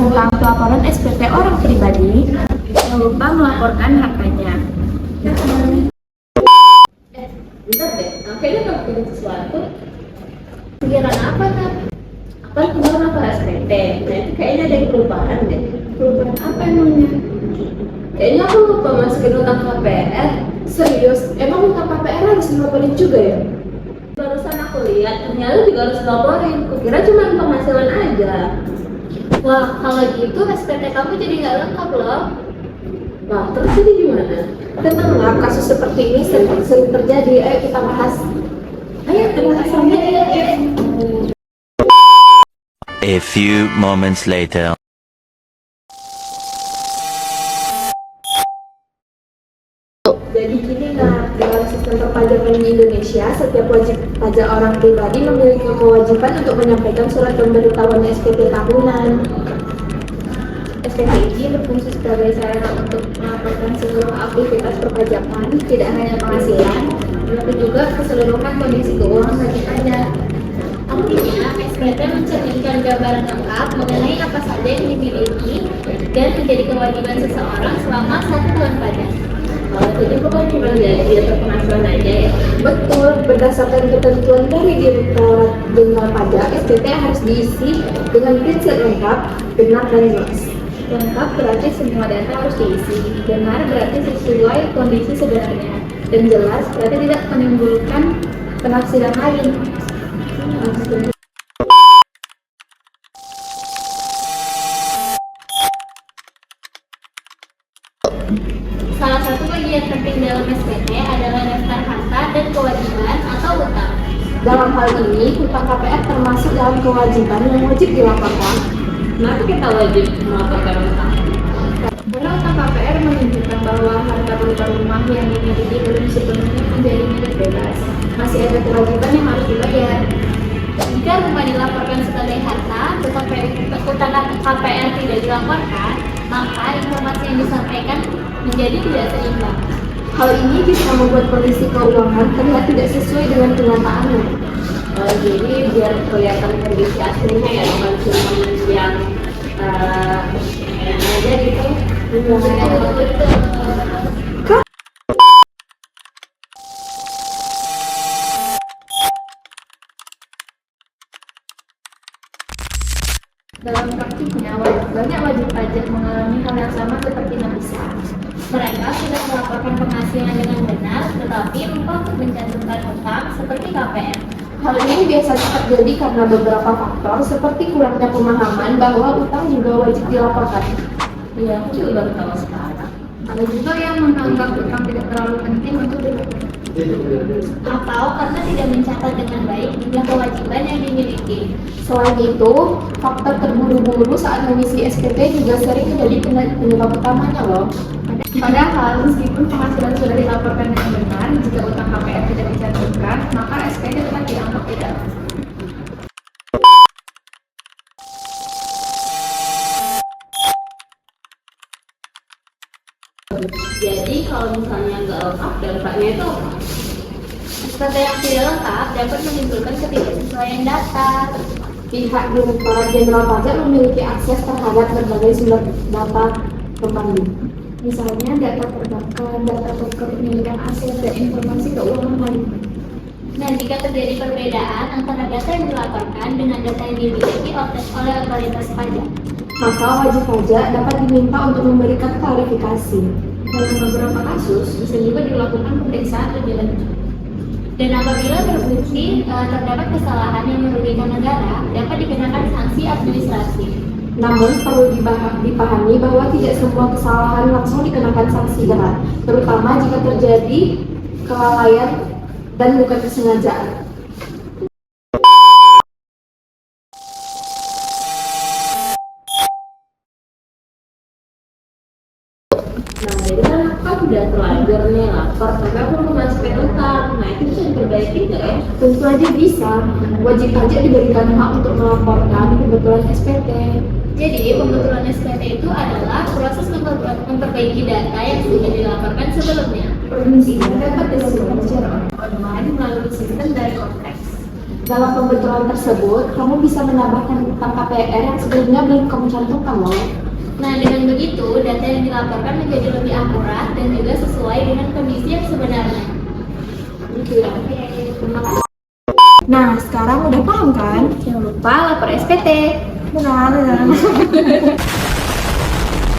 tentang pelaporan SPT orang pribadi yang lupa melaporkan hartanya. Bentar deh, kayaknya kamu bikin sesuatu. Pikiran apa kan? Apa kemarin apa SPT? Nah itu kayaknya ada yang kelupaan deh. Perubahan apa emangnya? Kayaknya aku lupa masukin utang KPR. Serius? Emang utang KPR harus dilaporin juga ya? Barusan aku lihat, ternyata juga harus laporin. Kukira cuma penghasilan aja. Wah, kalau gitu SPT kamu jadi nggak lengkap loh. Nah, terus jadi gimana? Tenanglah, kasus seperti ini sering terjadi. Ayo kita bahas. Ayo kita bahas aja. A few moments later. Jadi gini nah, dalam sistem perpajakan di Indonesia, setiap wajib pajak orang pribadi memiliki kewajiban untuk menyampaikan surat pemberitahuan SPT tahunan. SPT ini berfungsi sebagai sarana untuk melaporkan seluruh aktivitas perpajakan, tidak hanya penghasilan, tapi juga keseluruhan kondisi keuangan wajib pajak. Artinya, SPT mencerminkan gambaran lengkap mengenai apa saja yang dimiliki dan menjadi kewajiban seseorang selama 1 bulan pajak. Jadi bukan cuma gaji atau penghasilan aja ya? Betul, berdasarkan ketentuan dari Direktorat Jenderal Pajak, SPT harus diisi dengan prinsip lengkap, benar dan jelas. Lengkap berarti semua data harus diisi, benar berarti sesuai kondisi sebenarnya, dan jelas berarti tidak menimbulkan penafsiran lain. Salah satu bagian penting dalam SPT adalah daftar harta dan kewajiban atau utang. Dalam hal ini, hutang KPR termasuk dalam kewajiban yang wajib dilaporkan. Kenapa kita wajib melaporkan utang? Karena utang KPR menunjukkan bahwa harta berupa rumah yang dimiliki belum sepenuhnya menjadi milik bebas. Masih ada kewajiban yang harus dibayar. Jika rumah dilaporkan sebagai harta, tetapi utang KPR tidak dilaporkan, maka informasi yang disampaikan menjadi tidak seimbang. Hal ini bisa membuat kondisi keuangan terlihat tidak sesuai dengan kenyataannya. Jadi biar kelihatan kondisi aslinya ya, bukan cuma yang aja gitu. Betul. Dalam praktiknya, banyak wajib pajak mengalami hal yang sama seperti Nabisa. Mereka sudah melaporkan penghasilan dengan benar, tetapi lupa untuk mencantumkan utang seperti KPR. Hal ini biasanya terjadi karena beberapa faktor seperti kurangnya pemahaman bahwa utang juga wajib dilaporkan. Iya, aku juga baru tahu sekarang. Ada juga yang menganggap utang tidak terlalu penting untuk dilaporkan. Atau karena tidak mencatat dengan baik jumlah kewajiban yang dimiliki. Selain itu, faktor terburu-buru saat mengisi SPT juga sering menjadi penyebab utamanya loh. Padahal, meskipun penghasilan sudah dilaporkan dengan benar, jika utang KPR tidak dicantumkan, maka SPT tetap dianggap tidak. Jadi kalau misalnya nggak lengkap, dampaknya itu apa? SPT yang tidak lengkap dapat menimbulkan ketidaksesuaian data. Pihak Direktorat Jenderal Pajak memiliki akses terhadap berbagai sumber data pembanding. Misalnya data perbankan, data kepemilikan aset, dan informasi keuangan lainnya. Nah, jika terjadi perbedaan antara data yang dilaporkan dengan data yang dimiliki oleh otoritas pajak, Maka wajib pajak dapat diminta untuk memberikan klarifikasi. dalam beberapa kasus bisa juga dilakukan pemeriksaan lebih lanjut. Dan apabila terbukti terdapat kesalahan yang merugikan negara, dapat dikenakan sanksi administrasi. Namun perlu dipahami bahwa tidak semua kesalahan langsung dikenakan sanksi berat, terutama jika terjadi kelalaian dan bukan kesengajaan. Nah, jadi kan aku udah terlanjur nih lapor, tapi aku belum masukin utang. Nah, itu bisa diperbaiki nggak ya? Tentu aja bisa. Wajib pajak diberikan hak untuk melaporkan kebetulan SPT. Jadi, pembetulan SPT itu adalah proses memperbaiki data yang sudah dilaporkan sebelumnya. Provinsi dapat dilakukan secara online melalui sistem dari konteks. Dalam pembetulan tersebut, kamu bisa menambahkan tentang KPR yang sebelumnya belum kamu cantumkan loh. Nah, dengan begitu, data yang dilaporkan menjadi lebih akurat dan juga sesuai dengan kondisi yang sebenarnya. Gitu ya. Terima kasih. Nah, sekarang udah paham kan? Jangan lupa lapor SPT. Benar.